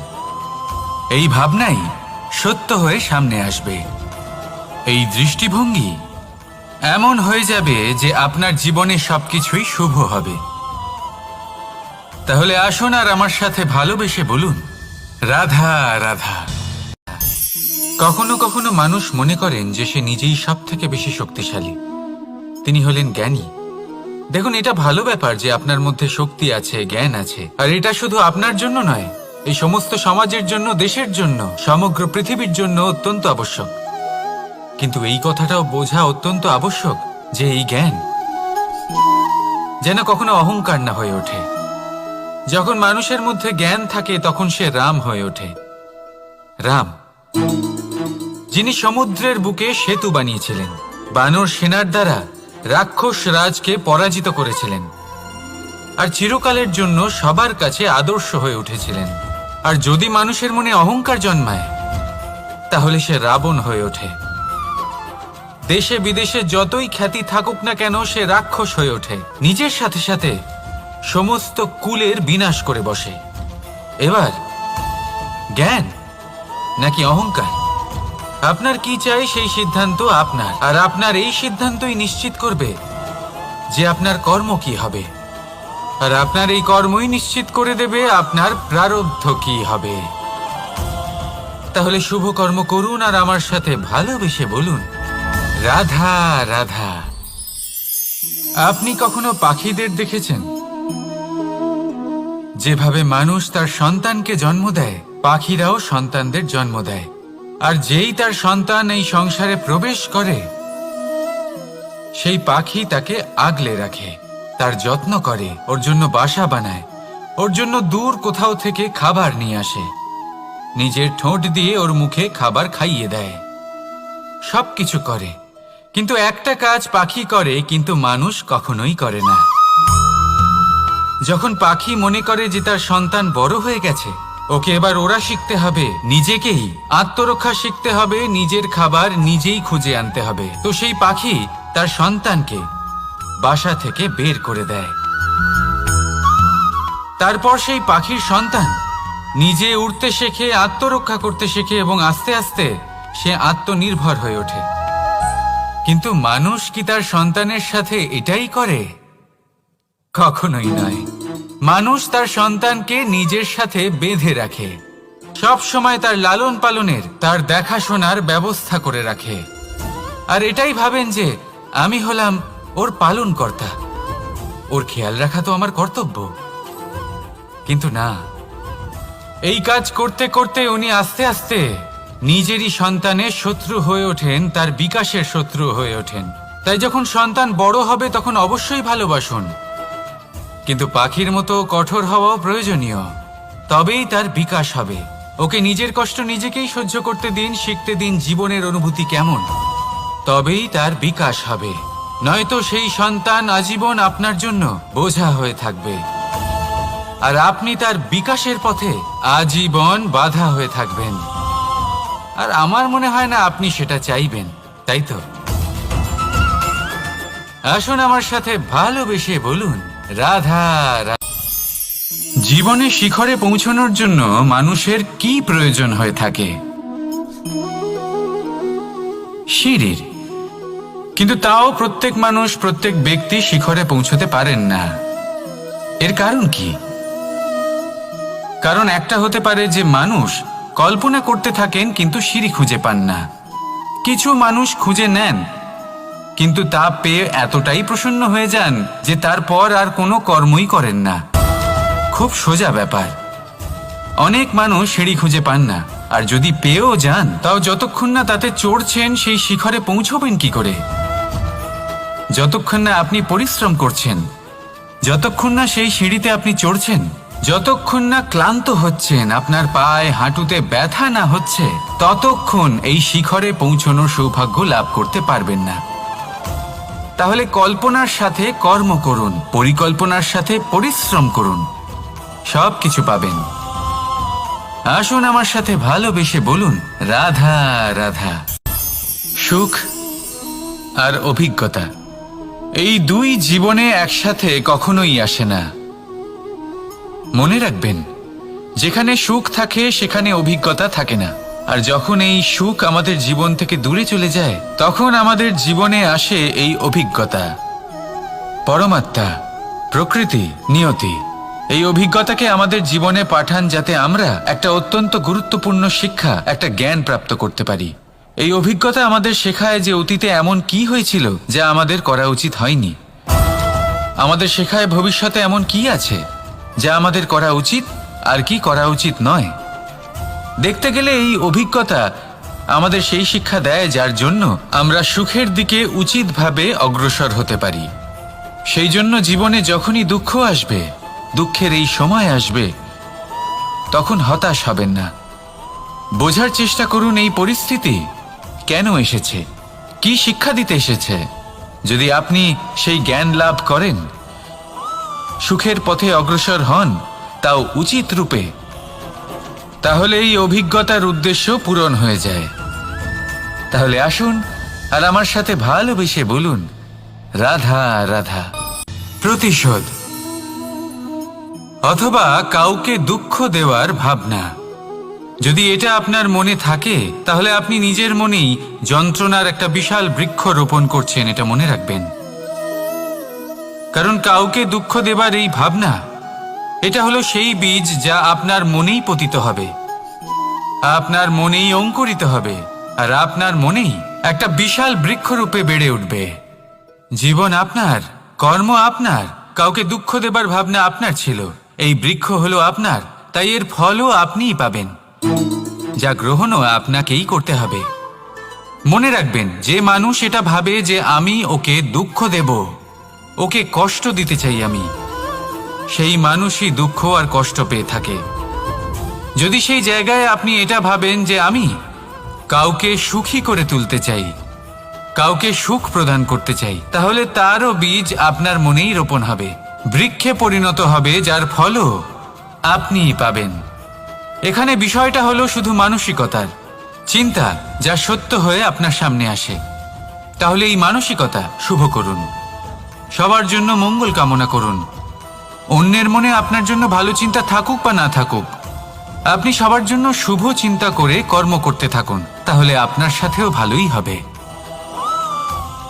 এই ভাবনাই সত্য হয়ে সামনে আসবে। এই দৃষ্টিভঙ্গি এমন হয়ে যাবে যে আপনার জীবনে সবকিছুই শুভ হবে। তাহলে আসুন আর আমার সাথে ভালোবেসে বলুন, রাধা রাধা। কখনো কখনো মানুষ মনে করেন যে সে নিজেই সব থেকে বেশি শক্তিশালী, তিনি হলেন জ্ঞানী। দেখুন, এটা ভালো ব্যাপার যে আপনার মধ্যে শক্তি আছে, জ্ঞান আছে, আর এটা শুধু আপনার জন্য নয়, এই সমস্ত সমাজের জন্য, দেশের জন্য, সমগ্র পৃথিবীর জন্য অত্যন্ত আবশ্যক। কিন্তু এই কথাটাও বোঝা অত্যন্ত আবশ্যক যে এই জ্ঞান যেন কখনো অহংকার না হয়ে ওঠে। যখন মানুষের মধ্যে জ্ঞান থাকে তখন সে রাম হয়ে ওঠে। রাম, যিনি সমুদ্রের বুকে সেতু বানিয়েছিলেন, বানর সেনার দ্বারা রাক্ষস রাজকে পরাজিত করেছিলেন, আর চিরকালের জন্য সবার কাছে আদর্শ হয়ে উঠেছিলেন। আর যদি মানুষের মনে অহংকার জন্মায়, তাহলে সে রাবণ হয়ে ওঠে। দেশে বিদেশে যতই খ্যাতি থাকুক না কেন, সে রাক্ষস হয়ে ওঠে। নিজের সাথে সাথে সমস্ত কুলের বিনাশ করে বসে। এবার জ্ঞান নাকি অহংকার, আপনার কি চাই সেই সিদ্ধান্ত আপনার, আর আপনার এই সিদ্ধান্তই নিশ্চিত করবে যে আপনার কর্ম কি হবে, আর আপনার এই কর্মই নিশ্চিত করে দেবে আপনার প্রারব্ধ কি হবে। তাহলে শুভ কর্ম করুন আর আমার সাথে ভালোবেসে বলুন, রাধা রাধা। আপনি কখনো পাখিদের দেখেছেন? যেভাবে মানুষ তার সন্তানকে জন্ম দেয়, পাখিরাও সন্তানদের জন্ম দেয়। আর যেই তার সন্তান এই সংসারে প্রবেশ করে, সেই পাখি তাকে আগলে রাখে, তার যত্ন করে, ওর জন্য বাসা বানায়, ওর জন্য দূর কোথাও থেকে খাবার নিয়ে আসে, নিজের ঠোঁট দিয়ে ওর মুখে খাবার খাইয়ে দেয়, সবকিছু করে। কিন্তু একটা কাজ পাখি করে কিন্তু মানুষ কখনোই করে না। যখন পাখি মনে করে যে তার সন্তান বড় হয়ে গেছে, ওকে এবার ওরা শিখতে হবে, নিজেকেই আত্মরক্ষা শিখতে হবে, নিজের খাবার নিজেই খুঁজে আনতে হবে, তো সেই পাখি তার সন্তানকে বাসা থেকে বের করে দেয়। তারপর সেই পাখির সন্তান নিজে উড়তে শেখে, আত্মরক্ষা করতে শেখে এবং আস্তে আস্তে সে আত্মনির্ভর হয়ে ওঠে। কিন্তু মানুষ কি তার সন্তানের সাথে এটাই করে? কখনোই নয়। মানুষ তার সন্তানকে নিজের সাথে বেঁধে রাখে, সব সময় তার লালন পালনের, তার দেখাশোনার ব্যবস্থা করে রাখে, আর এটাই ভাবেন যে আমি হলাম ওর পালনকর্তা, ওর খেয়াল রাখা তো আমার কর্তব্য। কিন্তু না, এই কাজ করতে করতে উনি আস্তে আস্তে নিজেরই সন্তানের শত্রু হয়ে ওঠেন, তার বিকাশের শত্রু হয়ে ওঠেন। তাই যখন সন্তান বড় হবে তখন অবশ্যই ভালোবাসুন, কিন্তু পাখির মতো কঠোর হওয়াও প্রয়োজনীয়, তবেই তার বিকাশ হবে। ওকে নিজের কষ্ট নিজেকেই সহ্য করতে দিন, শিখতে দিন জীবনের অনুভূতি কেমন, তবেই তার বিকাশ হবে। নয়তো সেই সন্তান আজীবন আপনার জন্য বোঝা হয়ে থাকবে, আর আপনি তার বিকাশের পথে আজীবন বাধা হয়ে থাকবেন। আর আমার মনে হয় না আপনি সেটা চাইবেন, তাই তো? আসুন আমার সাথে ভালোবেসে বলুন, রাধা রাধা। জীবনে শিখরে পৌঁছানোর জন্য মানুষের কি প্রয়োজন হয়ে থাকে? সিঁড়ির। কিন্তু তাও প্রত্যেক মানুষ, প্রত্যেক ব্যক্তি শিখরে পৌঁছতে পারেন না। এর কারণ কি? কারণ একটা হতে পারে যে মানুষ কল্পনা করতে থাকেন কিন্তু সিঁড়ি খুঁজে পান না। কিছু মানুষ খুঁজে নেন কিন্তু তা পেয়ে এতটাই প্রসন্ন হয়ে যান যে তারপর আর কোনো কর্মই করেন না। খুব সোজা ব্যাপার। অনেক মানুষ সিঁড়ি খুঁজে পান না, আর যদি পেয়েও যান তাও যতক্ষণ না তাতে চড়ছেন সেই শিখরে পৌঁছবেন কি করে? যতক্ষণ না আপনি পরিশ্রম করছেন, যতক্ষণ না সেই সিঁড়িতে আপনি চড়ছেন, যতক্ষণ না ক্লান্ত হচ্ছেন, আপনার পায়ে হাঁটুতে ব্যথা না হচ্ছে, ততক্ষণ এই শিখরে পৌঁছানোর সৌভাগ্য লাভ করতে পারবেন না। তাহলে কল্পনার সাথে কর্ম করুন, পরিকল্পনার সাথে পরিশ্রম করুন, সব কিছু পাবেন। আসুন আমার সাথে ভালোবেসে বলুন, রাধা রাধা। সুখ আর অভিজ্ঞতা, এই দুই জীবনে একসাথে কখনোই আসে না। মনে রাখবেন, যেখানে সুখ থাকে সেখানে অভিজ্ঞতা থাকে না। আর যখন এই সুখ আমাদের জীবন থেকে দূরে চলে যায়, তখন আমাদের জীবনে আসে এই অভিজ্ঞতা। পরমাত্মা, প্রকৃতি, নিয়তি এই অভিজ্ঞতাকে আমাদের জীবনে পাঠান যাতে আমরা একটা অত্যন্ত গুরুত্বপূর্ণ শিক্ষা, একটা জ্ঞান প্রাপ্ত করতে পারি। এই অভিজ্ঞতা আমাদের শেখায় যে অতীতে এমন কি হয়েছিল যা আমাদের করা উচিত হয়নি। আমাদের শেখায় ভবিষ্যতে এমন কি আছে যা আমাদের করা উচিত আর কি করা উচিত নয়। দেখতে গেলে এই অভিজ্ঞতা আমাদের সেই শিক্ষা দেয় যার জন্য আমরা সুখের দিকে উচিতভাবে অগ্রসর হতে পারি। সেই জন্য জীবনে যখনই দুঃখ আসবে, দুঃখের এই সময় আসবে, তখন হতাশ হবেন না। বোঝার চেষ্টা করুন এই পরিস্থিতি কেন এসেছে, কি শিক্ষা দিতে এসেছে। যদি আপনি সেই জ্ঞান লাভ করেন, সুখের পথে অগ্রসর হন, তাও উচিত রূপে, তাহলে এই অভিজ্ঞতার উদ্দেশ্য পূরণ হয়ে যায়। তাহলে আসুন আর আমার সাথে ভালোবেসে বলুন, রাধা রাধা। প্রতিশোধ। অথবা কাউকে দুঃখ দেওয়ার ভাবনা। যদি এটা আপনার মনে থাকে তাহলে আপনি নিজের মনেই যন্ত্রণার একটা বিশাল বৃক্ষ রোপণ করছেন, এটা মনে রাখবেন। কারণ কাউকে দুঃখ দেবার এই ভাবনা, এটা হলো সেই বীজ যা আপনার মনেই পতিত হবে, আপনার মনেই অঙ্কুরিত হবে, আর আপনার মনেই একটা বিশাল বৃক্ষরূপে বেড়ে উঠবে। জীবন আপনার, কর্ম আপনার, কাউকে দুঃখ দেবার ভাবনা আপনার ছিল, এই বৃক্ষ হলো আপনার, তাই এর ফলও আপনিই পাবেন, যা গ্রহণও আপনাকেই করতে হবে। মনে রাখবেন, যে মানুষ এটা ভাবে যে আমি ওকে দুঃখ দেব, ওকে কষ্ট দিতে চাই আমি, সেই মানুষই দুঃখ আর কষ্ট পেয়ে থাকে। যদি সেই জায়গায় আপনি এটা ভাবেন যে আমি কাউকে সুখী করে তুলতে চাই, কাউকে সুখ প্রদান করতে চাই, তাহলে তারও বীজ আপনার মনেই রোপণ হবে, বৃক্ষে পরিণত হবে, যার ফলও আপনিই পাবেন। এখানে বিষয়টা হলো শুধু মানসিকতার চিন্তা, যা সত্য হয়ে আপনার সামনে আসে। তাহলে এই মানসিকতা শুভ করুন, সবার জন্য মঙ্গল কামনা করুন। অন্যের মনে আপনার জন্য ভালো চিন্তা থাকুক বা না থাকুক, আপনি সবার জন্য শুভ চিন্তা করে কর্ম করতে থাকুন, তাহলে আপনার সাথেও ভালোই হবে।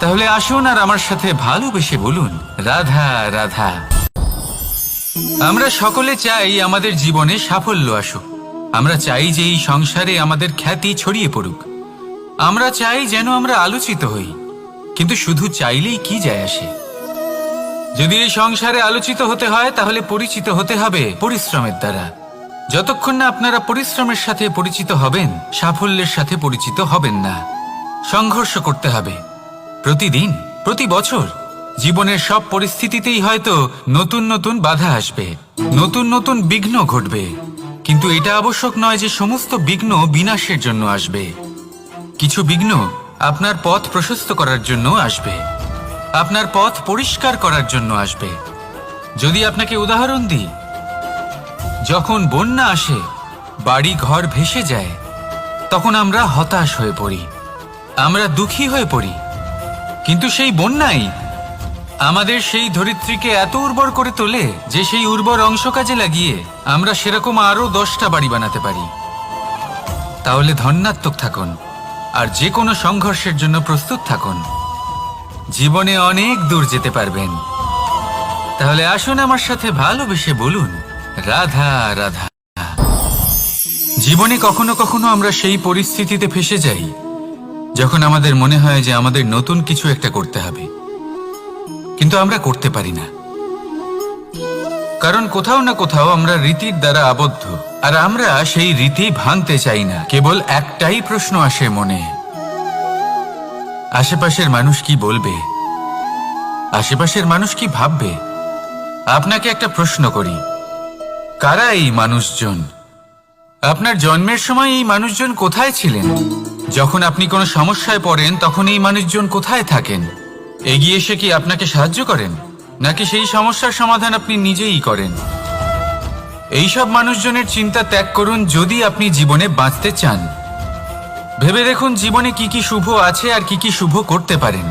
তাহলে আসুন আর আমার সাথে ভালোবেসে বলুন, রাধা রাধা। আমরা সকলে চাই আমাদের জীবনে সাফল্য আসুক, আমরা চাই যে এই সংসারে আমাদের খ্যাতি ছড়িয়ে পড়ুক, আমরা চাই যেন আমরা আলোচিত হই। কিন্তু শুধু চাইলেই কি যায় আসে? যদি এই সংসারে আলোচিত হতে হয় তাহলে পরিচিত হতে হবে পরিশ্রমের দ্বারা। যতক্ষণ না আপনারা পরিশ্রমের সাথে পরিচিত হবেন, সাফল্যের সাথে পরিচিত হবেন না। সংঘর্ষ করতে হবে প্রতিদিন, প্রতি বছর। জীবনের সব পরিস্থিতিতেই হয়তো নতুন নতুন বাধা আসবে, নতুন নতুন বিঘ্ন ঘটবে, কিন্তু এটা আবশ্যক নয় যে সমস্ত বিঘ্ন বিনাশের জন্য আসবে। কিছু বিঘ্ন আপনার পথ প্রশস্ত করার জন্য আসবে, আপনার পথ পরিষ্কার করার জন্য আসবে। যদি আপনাকে উদাহরণ দিই, যখন বন্যা আসে, বাড়ি ঘর ভেসে যায়, তখন আমরা হতাশ হয়ে পড়ি, আমরা দুঃখী হয়ে পড়ি। কিন্তু সেই বন্যাই আমাদের সেই ধরিত্রীকে এত উর্বর করে তোলে যে সেই উর্বর অংশ কাজে লাগিয়ে আমরা সেরকম আরো 10টা বাড়ি বানাতে পারি। তাহলে ধন্যাত্মক থাকুন আর যে কোনো সংঘর্ষের জন্য প্রস্তুত থাকুন, জীবনে অনেক দূর যেতে পারবেন। তাহলে আসুন আমার সাথে ভালোবেসে বলুন, রাধা রাধা। জীবনে কখনো কখনো আমরা সেই পরিস্থিতিতে ফেসে যাই যখন আমাদের মনে হয় যে আমাদের নতুন কিছু একটা করতে হবে, কিন্তু আমরা করতে পারি না, কারণ কোথাও না কোথাও আমরা রীতির দ্বারা আবদ্ধ, আর আমরা সেই রীতি ভাঙতে চাই না। কেবল একটাই প্রশ্ন আসে মনে, আশেপাশের মানুষ কি বলবে, আশেপাশের মানুষ কি ভাববে। আপনাকে একটা প্রশ্ন করি, কারা এই মানুষজন? আপনার জন্মের সময় এই মানুষজন কোথায় ছিলেন? যখন আপনি কোনো সমস্যায় পড়েন তখন এই মানুষজন কোথায় থাকেন? এগিয়ে এসে কি আপনাকে সাহায্য করেন, নাকি সেই সমস্যার সমাধান আপনি নিজেই করেন? এইসব মানুষজনের চিন্তা ত্যাগ করুন যদি আপনি জীবনে বাঁচতে চান। ভেবে দেখুন জীবনে কি কি শুভ আছে আর কি কি শুভ করতে পারেন।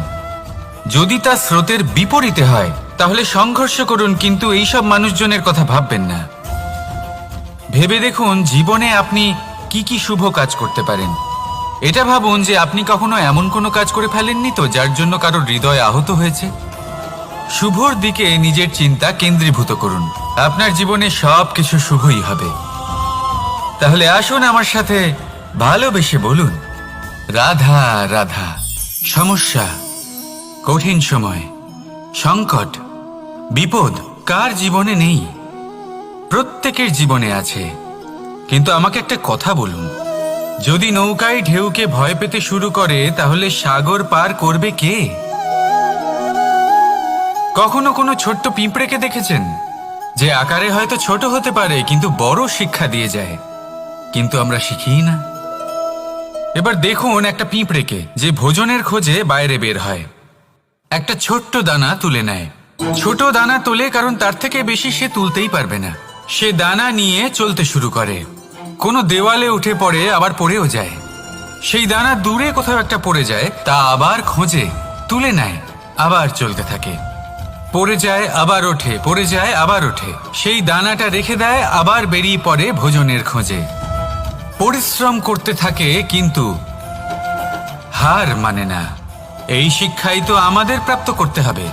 যদি তা স্রোতের বিপরীতে হয় তাহলে সংঘর্ষ করুন, কিন্তু এইসব মানুষজনের কথা ভাববেন না। ভেবে দেখুন জীবনে আপনি কি কি শুভ কাজ করতে পারেন। এটা ভাবুন যে আপনি কখনো এমন কোনো কাজ করে ফেলেননি তো যার জন্য কারোর হৃদয় আহত হয়েছে। শুভর দিকে নিজের চিন্তা কেন্দ্রীভূত করুন, আপনার জীবনে সব কিছু শুভই হবে। তাহলে আসুন আমার সাথে ভালোবেসে বলুন, রাধা রাধা। সমস্যা, কঠিন সময়, সংকট, বিপদ কার জীবনে নেই? প্রত্যেকের জীবনে আছে। কিন্তু আমাকে একটা কথা বলুন, যদি নৌকায় ঢেউকে ভয় পেতে শুরু করে তাহলে সাগর পার করবে কে? কখনো কোনো ছোট্ট পিঁপড়েকে দেখেছেন যে আকারে হয়তো ছোট হতে পারে কিন্তু বড় শিক্ষা দিয়ে যায়? কিন্তু আমরা শিখিই না। এবার দেখুন একটা পিঁপড়েকে যে ভোজনের খোঁজে বাইরে বের হয়, একটা ছোট্ট দানা তুলে নেয়। ছোট দানা তোলে কারণ তার থেকে বেশি সে তুলতেই পারবে না। সে দানা নিয়ে চলতে শুরু করে, কোনো দেওয়ালে উঠে পড়ে, আবার পড়েও যায়। সেই দানা দূরে কোথাও একটা পড়ে যায়, তা আবার খোঁজে, তুলে নেয়, আবার চলতে থাকে। পড়ে যায় আবার ওঠে, পড়ে যায় আবার ওঠে, সেই দানাটা রেখে দেয়, আবার বেরিয়ে পড়ে ভোজনের খোঁজে। পরিশ্রম করতে থাকে কিন্তু হার মানে না। এই শিক্ষাই তো আমাদের প্রাপ্ত করতে হবে।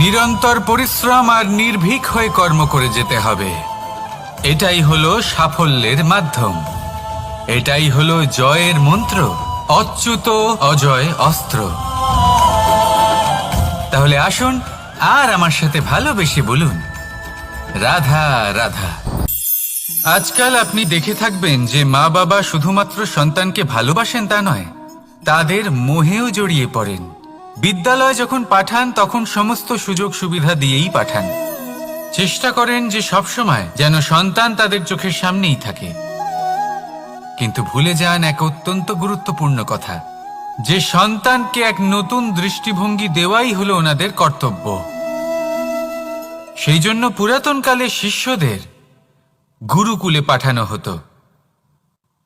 নিরন্তর পরিশ্রম আর নির্ভীক হয়ে কর্ম করে যেতে হবে। এটাই হলো সাফল্যের মাধ্যম, এটাই হলো জয়ের মন্ত্র, অচ্যুত অজয় অস্ত্র। তাহলে আসুন আর আমার সাথে ভালোবেসে বলুন, রাধা রাধা। আজকাল আপনি দেখে থাকবেন যে মা বাবা শুধুমাত্র সন্তানকে ভালোবাসেন তা নয়, তাদের মোহেও জড়িয়ে পড়েন। বিদ্যালয়ে যখন পাঠান তখন সমস্ত সুযোগ সুবিধা দিয়েই পাঠান। চেষ্টা করেন যে সবসময় যেন সন্তান তাদের চোখের সামনেই থাকে। কিন্তু ভুলে যান এক অত্যন্ত গুরুত্বপূর্ণ কথা, যে সন্তানকে এক নতুন দৃষ্টিভঙ্গি দেওয়াই হলো ওনাদের কর্তব্য। সেই জন্য পুরাতনকালে শিষ্যদের গুরুকুলে পাঠানো হতো,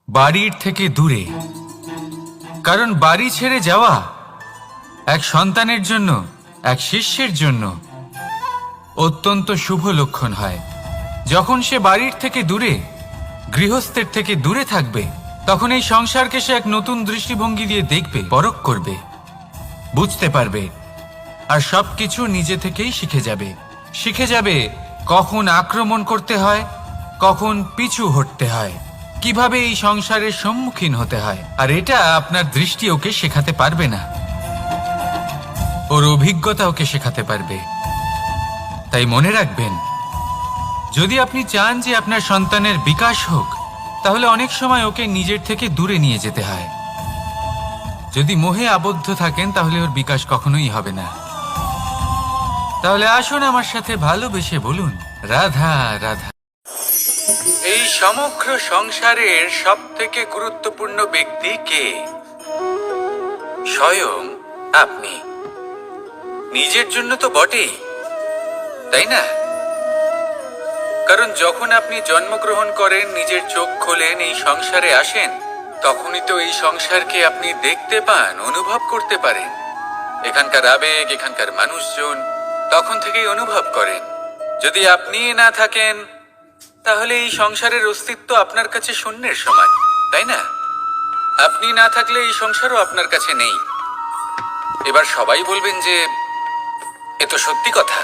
বাড়ির থেকে দূরে। কারণ বাড়ি ছেড়ে যাওয়া এক সন্তানের জন্য, এক শিষ্যের জন্য অত্যন্ত শুভ লক্ষণ হয়। যখন সে বাড়ির থেকে দূরে, গৃহস্থের থেকে দূরে থাকবে, তখন এই সংসারকে সে এক নতুন দৃষ্টিভঙ্গি দিয়ে দেখবে, পরখ করবে, বুঝতে পারবে, আর সবকিছু নিজে থেকেই শিখে যাবে। শিখে যাবে কখন আক্রমণ করতে হয়, কখন পিছু হটতে হয়, কিভাবে এই সংসারের সম্মুখীন হতে হয়। আর এটা আপনার দৃষ্টি ওকে শেখাতে পারবে না, ওর অভিজ্ঞতা ওকে শেখাতে পারবে। তাই মনে রাখবেন, যদি আপনি চান যে আপনার সন্তানের বিকাশ হোক, তাহলে অনেক সময় ওকে নিজের থেকে দূরে নিয়ে যেতে হয়। যদি মোহে আবদ্ধ থাকেন তাহলে ওর বিকাশ কখনোই হবে না। তাহলে আসুন আমার সাথে ভালোবেসে বলুন, রাধা রাধা। এই সমগ্র সংসারের সব থেকে গুরুত্বপূর্ণ ব্যক্তি কে? স্বয়ং আপনি। নিজের জন্য তো বটেই, তাই না? কারণ যখন আপনি জন্মগ্রহণ করেন, নিজের চোখ খোলেন, এই সংসারে আসেন, তখনই তো এই সংসারকে আপনি দেখতে পান, অনুভব করতে পারেন। এখানকার আবেগ, এখানকার মানুষজন তখন থেকেই অনুভব করেন। যদি আপনি না থাকেন তাহলে এই সংসারের অস্তিত্ব আপনার কাছে শূন্যের সমান, তাই না? আপনি না থাকলে এই সংসারও আপনার কাছে নেই। এবার সবাই বলবেন যে এ তো সত্যি কথা,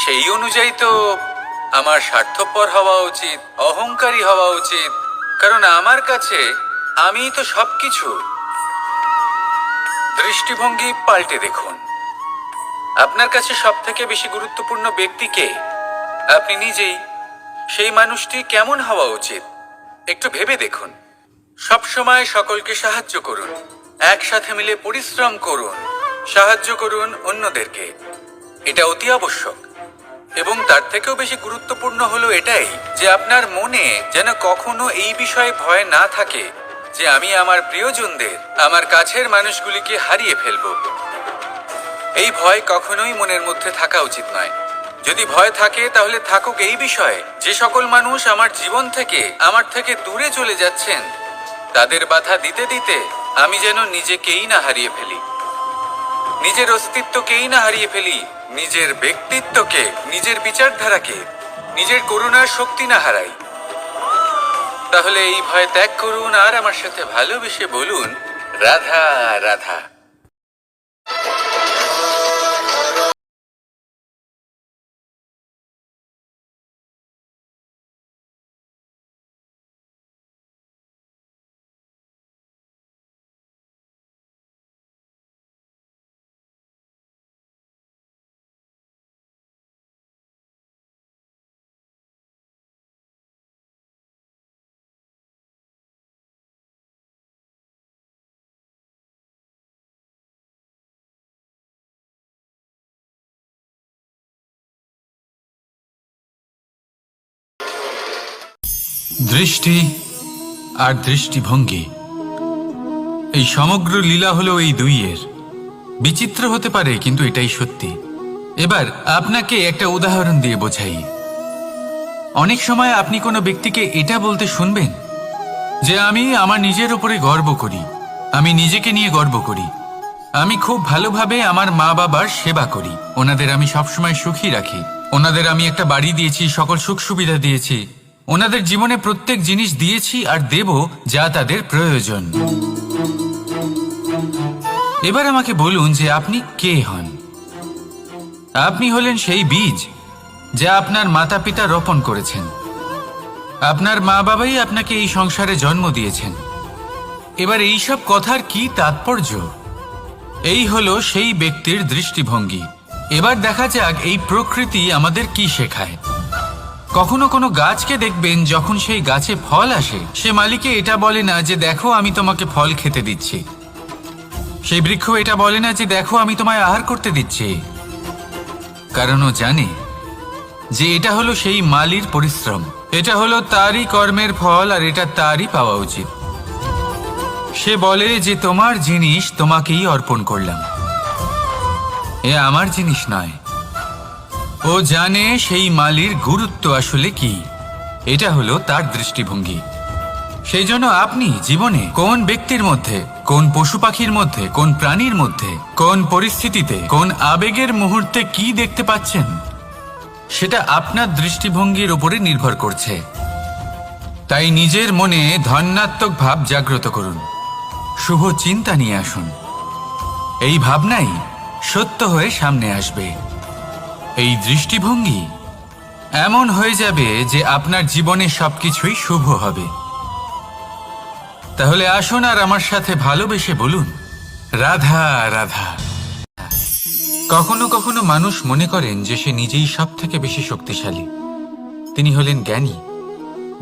সেই অনুযায়ী তো আমার স্বার্থপর হওয়া উচিত, অহংকারী হওয়া উচিত, কারণ আমার কাছে আমিই তো সবকিছু। দৃষ্টিভঙ্গি পাল্টে দেখুন, আপনার কাছে সব থেকে বেশি গুরুত্বপূর্ণ ব্যক্তি কে? আপনি নিজেই। সেই মানুষটি কেমন হওয়া উচিত একটু ভেবে দেখুন। সবসময় সকলকে সাহায্য করুন, একসাথে মিলে পরিশ্রম করুন, সাহায্য করুন অন্যদেরকে, এটা অতি আবশ্যক। এবং তার থেকেও বেশি গুরুত্বপূর্ণ হলো এটাই যে আপনার মনে যেন কখনো এই বিষয়ে ভয় না থাকে যে আমি আমার প্রিয়জনদের, আমার কাছের মানুষগুলিকে হারিয়ে ফেলব। এই ভয় কখনোই মনের মধ্যে থাকা উচিত নয়। যদি ভয় থাকে তাহলে থাকুক এই বিষয়ে যে সকল মানুষ আমার জীবন থেকে, আমার থেকে দূরে চলে যাচ্ছেন, তাদের বাধা দিতে দিতে আমি যেন নিজেকেই না হারিয়ে ফেলি, নিজের অস্তিত্বকেই না হারিয়ে ফেলি, নিজের ব্যক্তিত্বকে, নিজের বিচারধারাকে, নিজের করুণার শক্তি না হারাই। তাহলে এই ভয় ত্যাগ করুন আর আমার সাথে ভালোবেসে বলুন, রাধা রাধা। দৃষ্টি আর দৃষ্টিভঙ্গি, এই সমগ্র লীলা হলো এই দুইয়ের। বিচিত্র হতে পারে কিন্তু এটাই সত্যি। এবার আপনাকে একটা উদাহরণ দিয়ে বোঝাই। অনেক সময় আপনি কোনো ব্যক্তিকে এটা বলতে শুনবেন যে আমি আমার নিজের উপরে গর্ব করি, আমি নিজেকে নিয়ে গর্ব করি। আমি খুব ভালোভাবে আমার মা বাবার সেবা করি, ওনাদের আমি সবসময় সুখী রাখি। ওনাদের আমি একটা বাড়ি দিয়েছি, সকল সুখ সুবিধা দিয়েছি, ওনাদের জীবনে প্রত্যেক জিনিস দিয়েছি আর দেব যা তাদের প্রয়োজন। এবার আমাকে বলুন যে আপনি কে হন? আপনি হলেন সেই বীজ যা আপনার মাতা পিতা রোপণ করেছেন। আপনার মা বাবাই আপনাকে এই সংসারে জন্ম দিয়েছেন। এবার এইসব কথার কি তাৎপর্য? এই হলো সেই ব্যক্তির দৃষ্টিভঙ্গি। এবার দেখা যাক এই প্রকৃতি আমাদের কি শেখায়। কখনো কোনো গাছকে দেখবেন, যখন সেই গাছে ফল আসে, সে মালিকে এটা বলে না যে দেখো আমি তোমাকে ফল খেতে দিচ্ছি। সেই বৃক্ষ এটা বলে না যে দেখো আমি তোমায় আহার করতে দিচ্ছি, কারণ ও জানে যে এটা হলো সেই মালির পরিশ্রম, এটা হলো তারই কর্মের ফল আর এটা তারই পাওয়া উচিত। সে বলে যে তোমার জিনিস তোমাকেই অর্পণ করলাম, এ আমার জিনিস নয়। ও জানে সেই মালির গুরুত্ব আসলে কি। এটা হলো তার দৃষ্টিভঙ্গি। সেই জন্য আপনি জীবনে কোন ব্যক্তির মধ্যে, কোন পশু পাখির মধ্যে, কোন প্রাণীর মধ্যে, কোন পরিস্থিতিতে, কোন আবেগের মুহূর্তে কি দেখতে পাচ্ছেন, সেটা আপনার দৃষ্টিভঙ্গির উপরে নির্ভর করছে। তাই নিজের মনে ধনাত্মক ভাব জাগ্রত করুন, শুভ চিন্তা নিয়ে আসুন। এই ভাবনাই সত্য হয়ে সামনে আসবে। এই দৃষ্টিভঙ্গি এমন হয়ে যাবে যে আপনার জীবনে সবকিছুই শুভ হবে। তাহলে আসুন আর আমার সাথে ভালোবেসে বলুন, রাধা রাধা। কখনো কখনো মানুষ মনে করেন যে সে নিজেই সব থেকে বেশি শক্তিশালী। তিনি হলেন জ্ঞানী।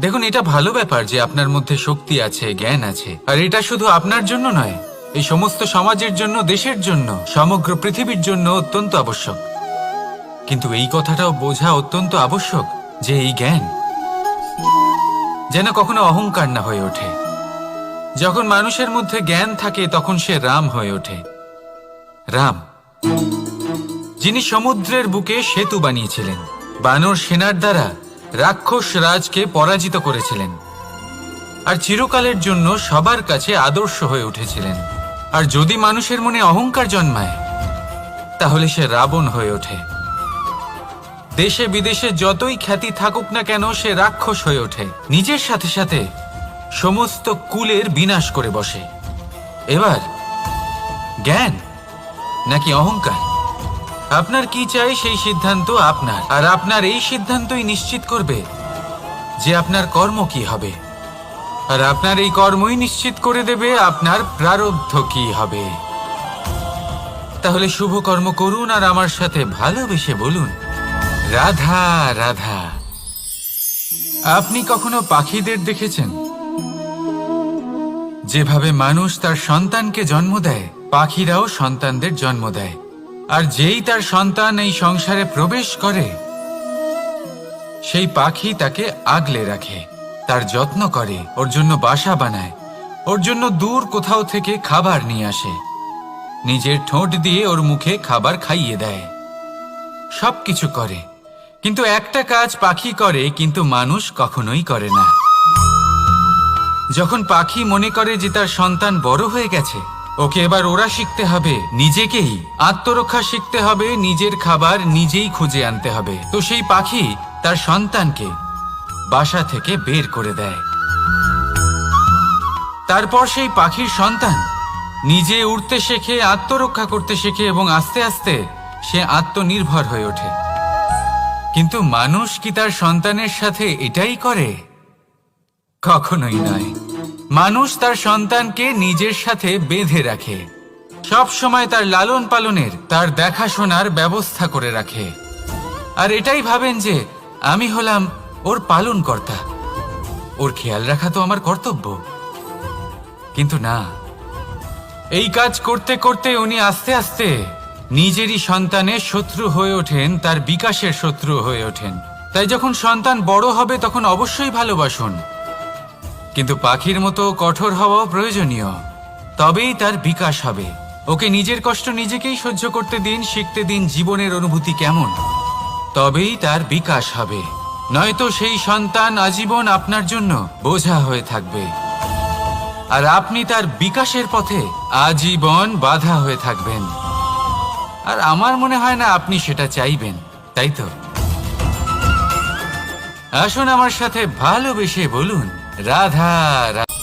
দেখুন, এটা ভালো ব্যাপার যে আপনার মধ্যে শক্তি আছে, জ্ঞান আছে, আর এটা শুধু আপনার জন্য নয়, এই সমস্ত সমাজের জন্য, দেশের জন্য, সমগ্র পৃথিবীর জন্য অত্যন্ত আবশ্যক। কিন্তু এই কথাটাও বোঝা অত্যন্ত আবশ্যক যে এই জ্ঞান যেন কখনো অহংকার না হয়ে ওঠে। যখন মানুষের মধ্যে জ্ঞান থাকে তখন সে রাম হয়ে ওঠে। রাম, যিনি সমুদ্রের বুকে সেতু বানিয়েছিলেন, বানর সেনার দ্বারা রাক্ষস রাজকে পরাজিত করেছিলেন, আর চিরকালের জন্য সবার কাছে আদর্শ হয়ে উঠেছিলেন। আর যদি মানুষের মনে অহংকার জন্মায় তাহলে সে রাবণ হয়ে ওঠে। দেশে বিদেশে যতই খ্যাতি থাকুক না কেন, সে রাক্ষস হয়ে ওঠে, নিজের সাথে সাথে সমস্ত কুলের বিনাশ করে বসে। এবার জ্ঞান নাকি অহংকার, আপনার কি চাই সেই সিদ্ধান্ত আপনার, আর আপনার এই সিদ্ধান্তই নিশ্চিত করবে যে আপনার কর্ম কি হবে, আর আপনার এই কর্মই নিশ্চিত করে দেবে আপনার প্রারব্ধ কি হবে। তাহলে শুভ কর্ম করুন আর আমার সাথে ভালোবেসে বলুন, রাধা রাধা। আপনি কখনো পাখিদের দেখেছেন? যেভাবে মানুষ তার সন্তানকে জন্ম দেয়, পাখিরাও সন্তানদের জন্ম দেয়। আর যেই তার সন্তান এই সংসারে প্রবেশ করে, সেই পাখি তাকে আগলে রাখে, তার যত্ন করে, ওর জন্য বাসা বানায়, ওর জন্য দূর কোথাও থেকে খাবার নিয়ে আসে, নিজের ঠোঁট দিয়ে ওর মুখে খাবার খাইয়ে দেয়, সবকিছু করে। কিন্তু একটা কাজ পাখি করে কিন্তু মানুষ কখনোই করে না। যখন পাখি মনে করে যে তার সন্তান বড় হয়ে গেছে, ওকে এবার ওরা শিখতে হবে, নিজেকেই আত্মরক্ষা শিখতে হবে, নিজের খাবার নিজেই খুঁজে আনতে হবে, তো সেই পাখি তার সন্তানকে বাসা থেকে বের করে দেয়। তারপর সেই পাখির সন্তান নিজে উড়তে শেখে, আত্মরক্ষা করতে শেখে এবং আস্তে আস্তে সে আত্মনির্ভর হয়ে ওঠে। কিন্তু মানুষ কি তার সন্তানের সাথে এটাই করে? কখনোই নয়। মানুষ তার সন্তানকে নিজের সাথে বেঁধে রাখে, সব সময় তার লালন পালনের, তার দেখাশোনার ব্যবস্থা করে রাখে, আর এটাই ভাবেন যে আমি হলাম ওর পালনকর্তা, ওর খেয়াল রাখা তো আমার কর্তব্য। কিন্তু না, এই কাজ করতে করতে উনি আস্তে আস্তে নিজেরই সন্তানের শত্রু হয়ে ওঠেন, তার বিকাশের শত্রু হয়ে ওঠেন। তাই যখন সন্তান বড় হবে তখন অবশ্যই ভালোবাসুন, কিন্তু পাখির মতো কঠোর হওয়াও প্রয়োজনীয়, তবেই তার বিকাশ হবে। ওকে নিজের কষ্ট নিজেকেই সহ্য করতে দিন, শিখতে দিন জীবনের অনুভূতি কেমন, তবেই তার বিকাশ হবে। নয়তো সেই সন্তান আজীবন আপনার জন্য বোঝা হয়ে থাকবে। আর আপনি তার বিকাশের পথে আজীবন বাধা হয়ে থাকবেন। আর আমার মনে হয় না আপনি সেটা চাইবেন, তাই তো? আসুন আমার সাথে ভালোবেসে বলুন রাধা রাধা।